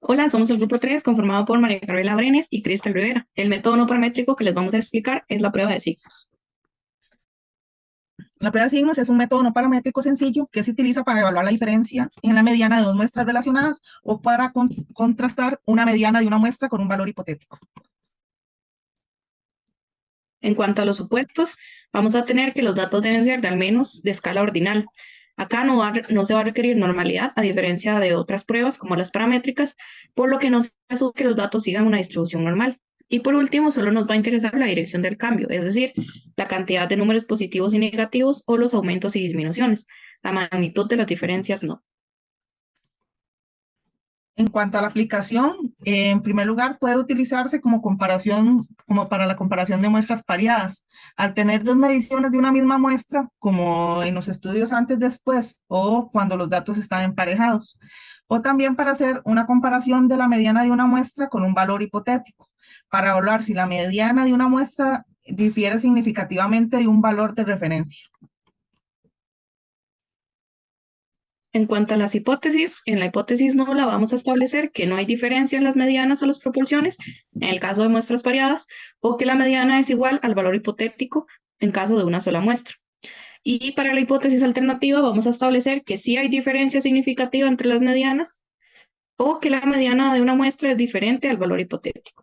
Hola, somos el grupo 3 conformado por María Gabriela Brenes y Cristel Rivera. El método no paramétrico que les vamos a explicar es la prueba de signos. La prueba de signos es un método no paramétrico sencillo que se utiliza para evaluar la diferencia en la mediana de dos muestras relacionadas o para contrastar una mediana de una muestra con un valor hipotético. En cuanto a los supuestos, vamos a tener que los datos deben ser de al menos de escala ordinal. Acá no se va a requerir normalidad, a diferencia de otras pruebas como las paramétricas, por lo que no se asume que los datos sigan una distribución normal. Y por último, solo nos va a interesar la dirección del cambio, es decir, la cantidad de números positivos y negativos o los aumentos y disminuciones. La magnitud de las diferencias no. En cuanto a la aplicación, en primer lugar puede utilizarse como comparación, como para la comparación de muestras pareadas. Al tener dos mediciones de una misma muestra, como en los estudios antes-después o cuando los datos están emparejados. O también para hacer una comparación de la mediana de una muestra con un valor hipotético, para evaluar si la mediana de una muestra difiere significativamente de un valor de referencia. En cuanto a las hipótesis, en la hipótesis nula vamos a establecer que no hay diferencia en las medianas o las proporciones, en el caso de muestras variadas, o que la mediana es igual al valor hipotético en caso de una sola muestra. Y para la hipótesis alternativa vamos a establecer que sí hay diferencia significativa entre las medianas o que la mediana de una muestra es diferente al valor hipotético.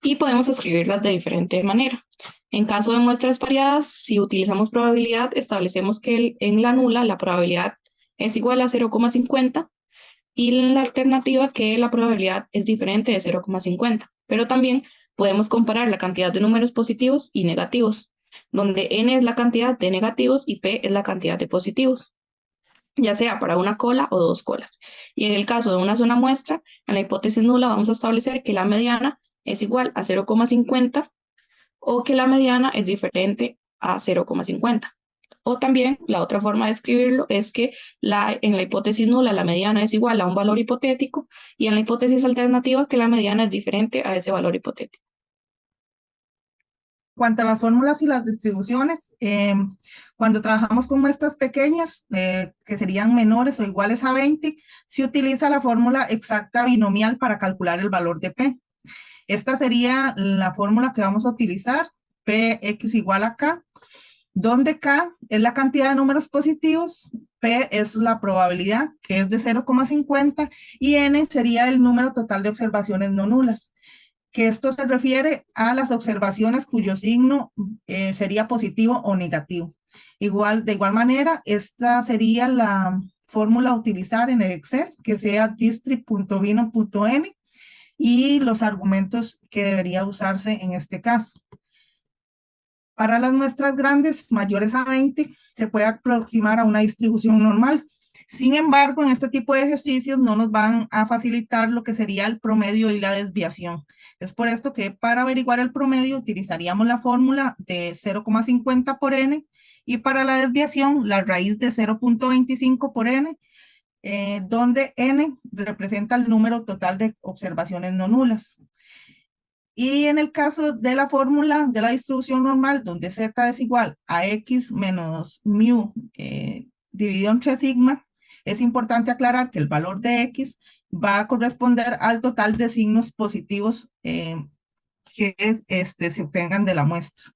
Y podemos escribirlas de diferente manera. En caso de muestras variadas, si utilizamos probabilidad, establecemos que en la nula la probabilidad es igual a 0,50 y en la alternativa que la probabilidad es diferente de 0,50. Pero también podemos comparar la cantidad de números positivos y negativos, donde n es la cantidad de negativos y p es la cantidad de positivos, ya sea para una cola o dos colas. Y en el caso de una sola muestra, en la hipótesis nula vamos a establecer que la mediana es igual a 0,50 o que la mediana es diferente a 0,50. O también la otra forma de escribirlo es que en la hipótesis nula la mediana es igual a un valor hipotético y en la hipótesis alternativa que la mediana es diferente a ese valor hipotético. Cuanto a las fórmulas y las distribuciones, cuando trabajamos con muestras pequeñas, que serían menores o iguales a 20, se utiliza la fórmula exacta binomial para calcular el valor de P. Esta sería la fórmula que vamos a utilizar, Px igual a K, donde K es la cantidad de números positivos, P es la probabilidad, que es de 0,50, y N sería el número total de observaciones no nulas, que esto se refiere a las observaciones cuyo signo sería positivo o negativo. De igual manera, esta sería la fórmula a utilizar en el Excel, que sea distrib.binom.n y los argumentos que debería usarse en este caso. Para las muestras grandes, mayores a 20, se puede aproximar a una distribución normal. Sin embargo, en este tipo de ejercicios no nos van a facilitar lo que sería el promedio y la desviación. Es por esto que para averiguar el promedio utilizaríamos la fórmula de 0,50 por n y para la desviación la raíz de 0,25 por n, donde n representa el número total de observaciones no nulas. Y en el caso de la fórmula de la distribución normal, donde z es igual a x menos mu dividido entre sigma, es importante aclarar que el valor de x va a corresponder al total de signos positivos que se obtengan de la muestra.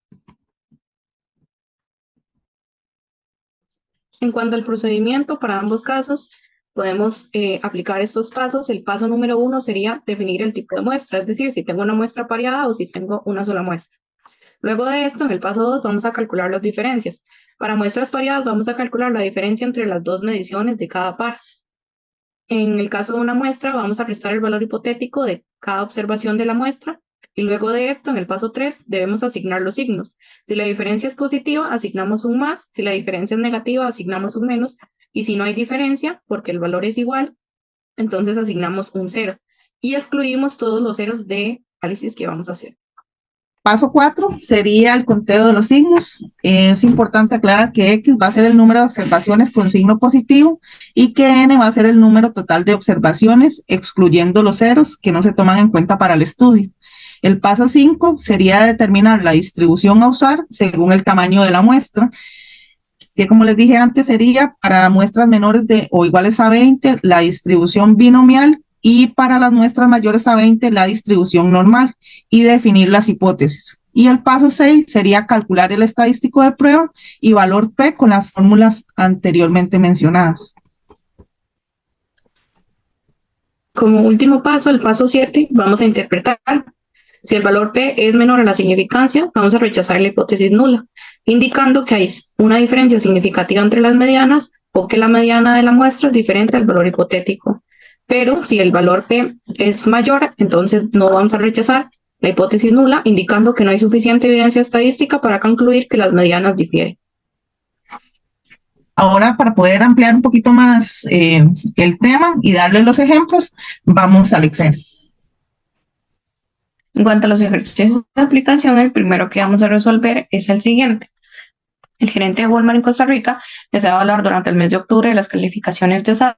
En cuanto al procedimiento, para ambos casos, podemos aplicar estos pasos. El paso número uno sería definir el tipo de muestra, es decir, si tengo una muestra pareada o si tengo una sola muestra. Luego de esto, en el paso 2 vamos a calcular las diferencias. Para muestras pareadas vamos a calcular la diferencia entre las dos mediciones de cada par. En el caso de una muestra, vamos a restar el valor hipotético de cada observación de la muestra y luego de esto, en el paso 3 debemos asignar los signos. Si la diferencia es positiva, asignamos un más, si la diferencia es negativa, asignamos un menos y si no hay diferencia, porque el valor es igual, entonces asignamos un cero y excluimos todos los ceros de análisis que vamos a hacer. Paso 4 sería el conteo de los signos. Es importante aclarar que x va a ser el número de observaciones con signo positivo y que n va a ser el número total de observaciones, excluyendo los ceros que no se toman en cuenta para el estudio. El paso 5 sería determinar la distribución a usar según el tamaño de la muestra. que como les dije antes sería para muestras menores de o iguales a 20 la distribución binomial y para las muestras mayores a 20 la distribución normal y definir las hipótesis. Y el paso 6 sería calcular el estadístico de prueba y valor P con las fórmulas anteriormente mencionadas. Como último paso, el paso 7, vamos a interpretar. Si el valor P es menor a la significancia, vamos a rechazar la hipótesis nula, indicando que hay una diferencia significativa entre las medianas o que la mediana de la muestra es diferente al valor hipotético. Pero si el valor P es mayor, entonces no vamos a rechazar la hipótesis nula, indicando que no hay suficiente evidencia estadística para concluir que las medianas difieren. Ahora, para poder ampliar un poquito más el tema y darle los ejemplos, vamos al Excel. En cuanto a los ejercicios de aplicación, el primero que vamos a resolver es el siguiente. El gerente de Walmart en Costa Rica desea evaluar durante el mes de octubre las calificaciones de OSAT,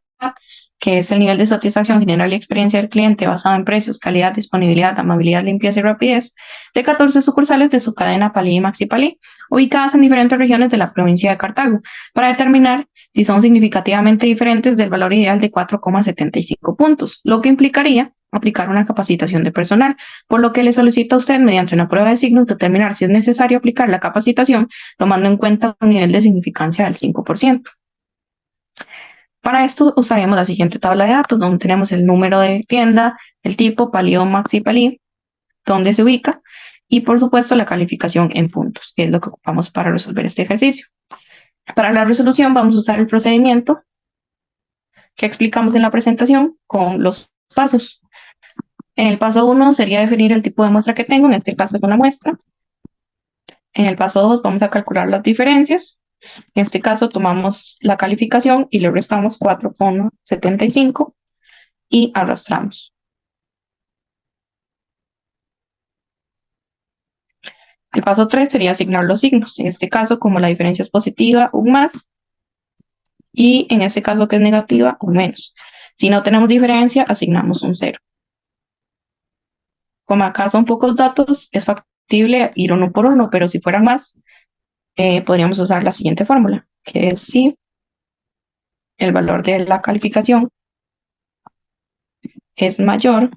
que es el nivel de satisfacción general y experiencia del cliente basado en precios, calidad, disponibilidad, amabilidad, limpieza y rapidez de 14 sucursales de su cadena Palí y Maxi Palí, ubicadas en diferentes regiones de la provincia de Cartago, para determinar si son significativamente diferentes del valor ideal de 4,75 puntos, lo que implicaría aplicar una capacitación de personal, por lo que le solicita a usted, mediante una prueba de signos, determinar si es necesario aplicar la capacitación, tomando en cuenta un nivel de significancia del 5%. Para esto usaremos la siguiente tabla de datos, donde tenemos el número de tienda, el tipo, Palí o Maxi Palí, donde se ubica, y por supuesto la calificación en puntos, que es lo que ocupamos para resolver este ejercicio. Para la resolución vamos a usar el procedimiento que explicamos en la presentación con los pasos. En el paso 1 sería definir el tipo de muestra que tengo, en este caso es una muestra. En el paso 2 vamos a calcular las diferencias. En este caso tomamos la calificación y le restamos 4,75 y arrastramos. El paso 3 sería asignar los signos. En este caso, como la diferencia es positiva, un más. Y en este caso que es negativa, un menos. Si no tenemos diferencia, asignamos un 0. Como acá son pocos datos, es factible ir uno por uno, pero si fueran más, podríamos usar la siguiente fórmula, que es si el valor de la calificación es mayor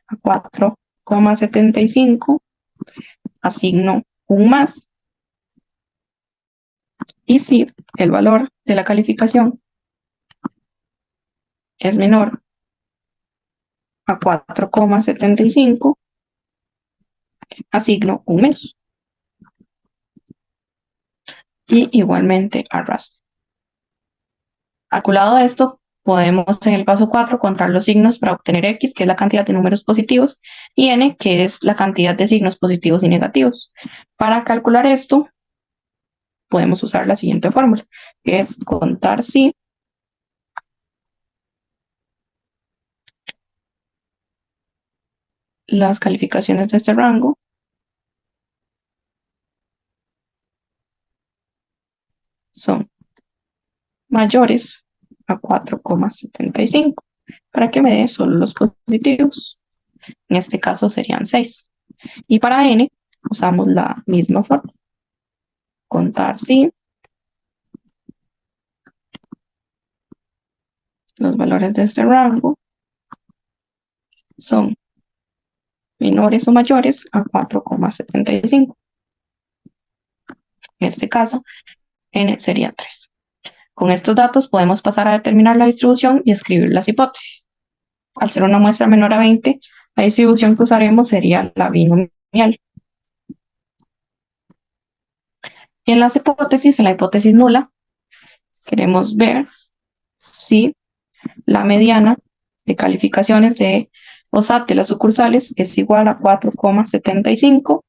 a 4,75, asigno un más. Y si el valor de la calificación es menor a 4,75, asigno un menos. Y igualmente arrastro. Calculado esto, podemos en el paso 4 contar los signos para obtener X, que es la cantidad de números positivos, y N, que es la cantidad de signos positivos y negativos. Para calcular esto, podemos usar la siguiente fórmula, que es contar si las calificaciones de este rango son mayores a 4,75, para que me dé solo los positivos. En este caso serían 6. Y para N usamos la misma fórmula. Contar si los valores de este rango son menores o mayores a 4,75. En este caso, N sería 3. Con estos datos podemos pasar a determinar la distribución y escribir las hipótesis. Al ser una muestra menor a 20, la distribución que usaremos sería la binomial. Y en las hipótesis, en la hipótesis nula, queremos ver si la mediana de calificaciones de OSAT de las sucursales es igual a 4,75,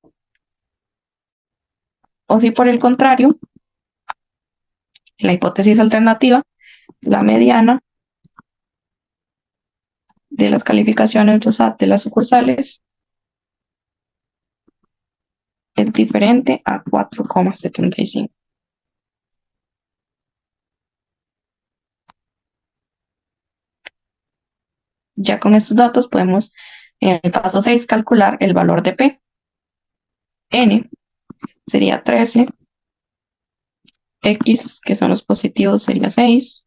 o si por el contrario, en la hipótesis alternativa, la mediana de las calificaciones de OSAT de las sucursales es diferente a 4,75. Ya con estos datos podemos en el paso 6 calcular el valor de P. N sería 13 X, que son los positivos, sería 6,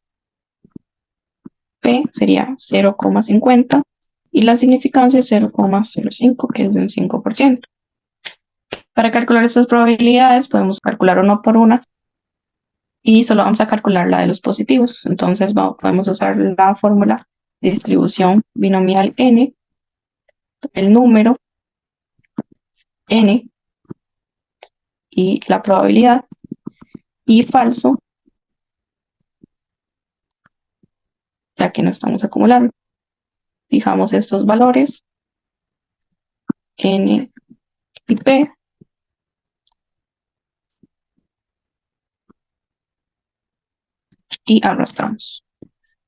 P sería 0,50 y la significancia es 0,05, que es de un 5%. Para calcular estas probabilidades podemos calcular una por una y solo vamos a calcular la de los positivos. Entonces podemos usar la fórmula de distribución binomial n, el número n y la probabilidad, y falso, ya que no estamos acumulando. Fijamos estos valores, n y p, y arrastramos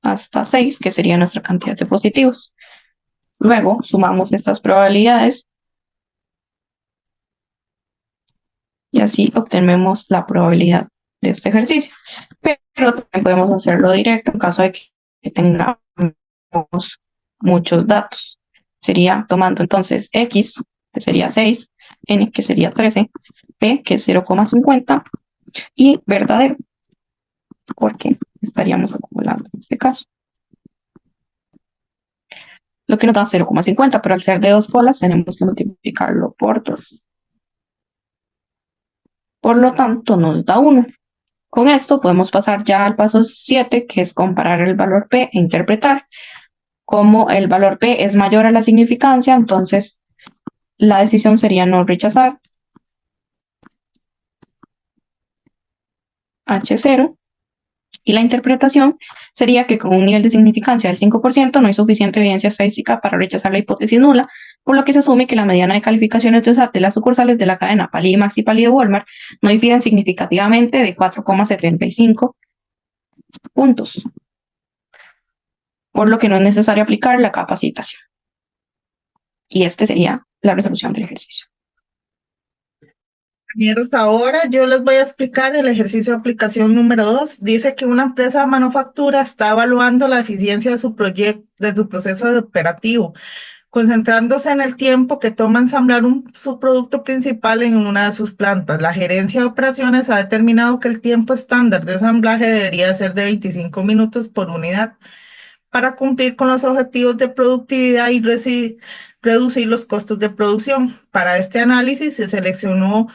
hasta 6, que sería nuestra cantidad de positivos. Luego sumamos estas probabilidades y así obtenemos la probabilidad de este ejercicio. Pero también podemos hacerlo directo en caso de que tengamos muchos datos. Sería tomando entonces X, que sería 6, N, que sería 13, P, que es 0,50, y verdadero, porque estaríamos acumulando en este caso. Lo que nos da 0,50, pero al ser de dos colas tenemos que multiplicarlo por 2. Por lo tanto, nos da 1. Con esto podemos pasar ya al paso 7, que es comparar el valor P e interpretar. Como el valor P es mayor a la significancia, entonces la decisión sería no rechazar H0. Y la interpretación sería que con un nivel de significancia del 5% no hay suficiente evidencia estadística para rechazar la hipótesis nula, por lo que se asume que la mediana de calificaciones de las sucursales de la cadena Pali, Maxi, Pali de Walmart no difieren significativamente de 4,75 puntos, por lo que no es necesario aplicar la capacitación. Y este sería la resolución del ejercicio. Compañeros, ahora yo les voy a explicar el ejercicio de aplicación número 2. Dice que una empresa de manufactura está evaluando la eficiencia de su proyecto, de su proceso de operativo, concentrándose en el tiempo que toma ensamblar su producto principal en una de sus plantas. La gerencia de operaciones ha determinado que el tiempo estándar de ensamblaje debería ser de 25 minutos por unidad para cumplir con los objetivos de productividad y reducir los costos de producción. Para este análisis se seleccionó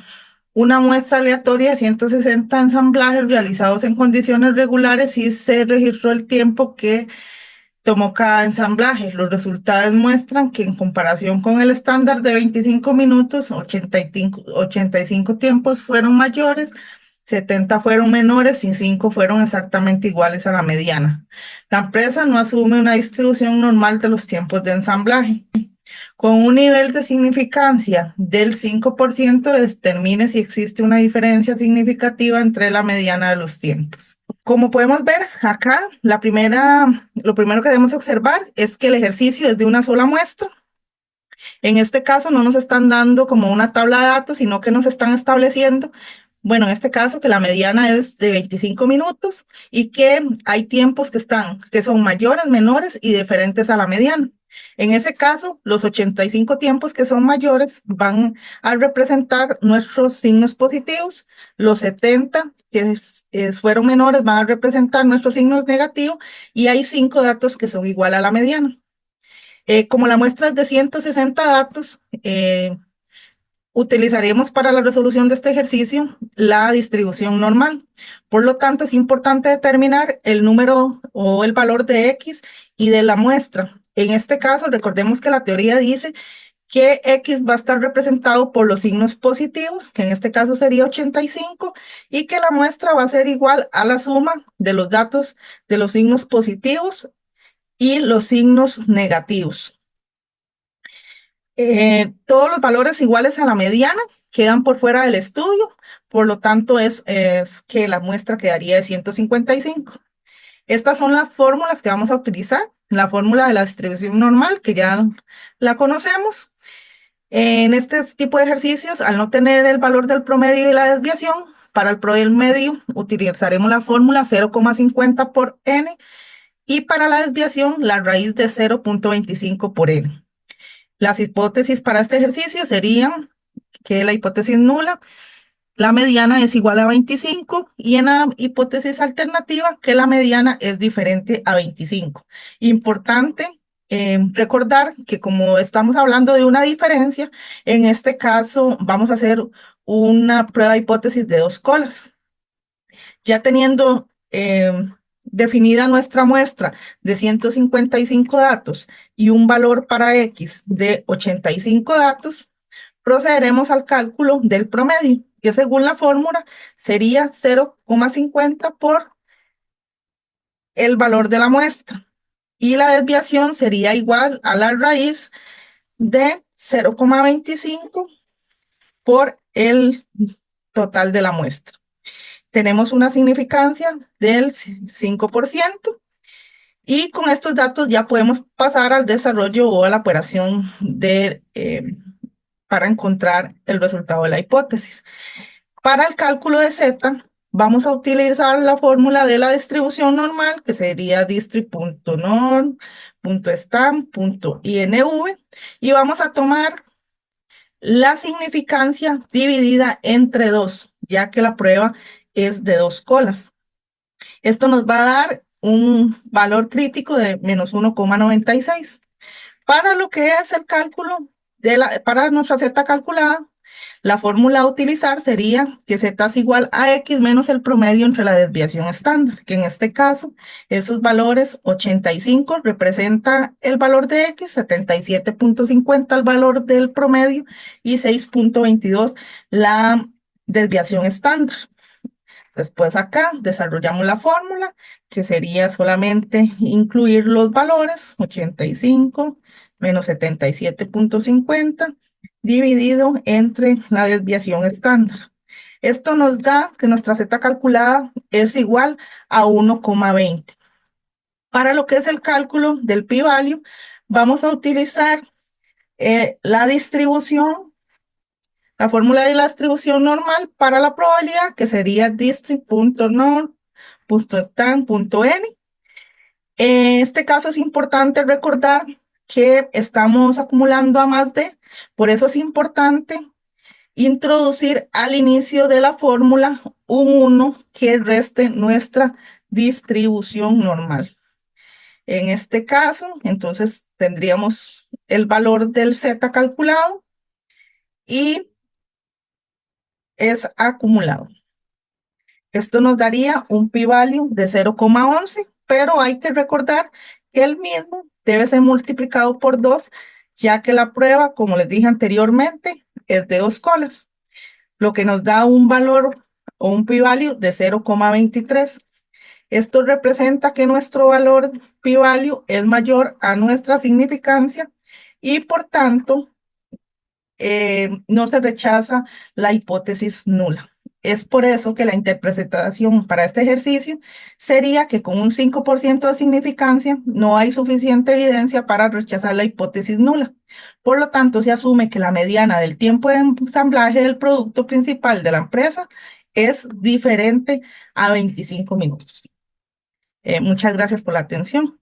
una muestra aleatoria de 160 ensamblajes realizados en condiciones regulares y se registró el tiempo que tomó cada ensamblaje. Los resultados muestran que en comparación con el estándar de 25 minutos, 85 tiempos fueron mayores, 70 fueron menores y 5 fueron exactamente iguales a la mediana. La empresa no asume una distribución normal de los tiempos de ensamblaje. Con un nivel de significancia del 5%, determine si existe una diferencia significativa entre la mediana de los tiempos. Como podemos ver acá, lo primero que debemos observar es que el ejercicio es de una sola muestra. En este caso no nos están dando como una tabla de datos, sino que nos están estableciendo, bueno, en este caso que la mediana es de 25 minutos y que hay tiempos que son mayores, menores y diferentes a la mediana. En ese caso, los 85 tiempos que son mayores van a representar nuestros signos positivos, los 70 fueron menores van a representar nuestros signos negativos y hay 5 datos que son igual a la mediana. Como la muestra es de 160 datos, utilizaremos para la resolución de este ejercicio la distribución normal. Por lo tanto, es importante determinar el número o el valor de X y de la muestra. En este caso, recordemos que la teoría dice que X va a estar representado por los signos positivos, que en este caso sería 85, y que la muestra va a ser igual a la suma de los datos de los signos positivos y los signos negativos. Todos los valores iguales a la mediana quedan por fuera del estudio, por lo tanto es que la muestra quedaría de 155. Estas son las fórmulas que vamos a utilizar. La fórmula de la distribución normal, que ya la conocemos. En este tipo de ejercicios, al no tener el valor del promedio y la desviación, para el promedio utilizaremos la fórmula 0,50 por n y para la desviación la raíz de 0,25 por n. Las hipótesis para este ejercicio serían que la hipótesis nula la mediana es igual a 25 y en la hipótesis alternativa que la mediana es diferente a 25. Importante recordar que como estamos hablando de una diferencia, en este caso vamos a hacer una prueba de hipótesis de dos colas. Ya teniendo definida nuestra muestra de 155 datos y un valor para X de 85 datos, procederemos al cálculo del promedio, que según la fórmula sería 0,50 por el valor de la muestra. Y la desviación sería igual a la raíz de 0,25 por el total de la muestra. Tenemos una significancia del 5%. Y con estos datos ya podemos pasar al desarrollo o a la operación para encontrar el resultado de la hipótesis. Para el cálculo de Z, vamos a utilizar la fórmula de la distribución normal, que sería distri.norm.stam.inv, y vamos a tomar la significancia dividida entre 2, ya que la prueba es de dos colas. Esto nos va a dar un valor crítico de menos 1,96. Para lo que es el cálculo para nuestra Z calculada, la fórmula a utilizar sería que Z es igual a X menos el promedio entre la desviación estándar, que en este caso, esos valores 85 representa el valor de X, 77,50 el valor del promedio y 6,22 la desviación estándar. Después acá desarrollamos la fórmula, que sería solamente incluir los valores, 85 menos 77,50, dividido entre la desviación estándar. Esto nos da que nuestra Z calculada es igual a 1,20. Para lo que es el cálculo del p-value, vamos a utilizar la distribución, la fórmula de la distribución normal para la probabilidad, que sería distri.norm.stan.n. En este caso es importante recordar que estamos acumulando a más de, por eso es importante introducir al inicio de la fórmula un 1 que reste nuestra distribución normal. En este caso, entonces tendríamos el valor del Z calculado y es acumulado. Esto nos daría un p-value de 0,11, pero hay que recordar que el mismo debe ser multiplicado por 2, ya que la prueba, como les dije anteriormente, es de dos colas, lo que nos da un valor o un p-value de 0,23. Esto representa que nuestro valor p-value es mayor a nuestra significancia y por tanto no se rechaza la hipótesis nula. Es por eso que la interpretación para este ejercicio sería que con un 5% de significancia no hay suficiente evidencia para rechazar la hipótesis nula. Por lo tanto, se asume que la mediana del tiempo de ensamblaje del producto principal de la empresa es diferente a 25 minutos. Muchas gracias por la atención.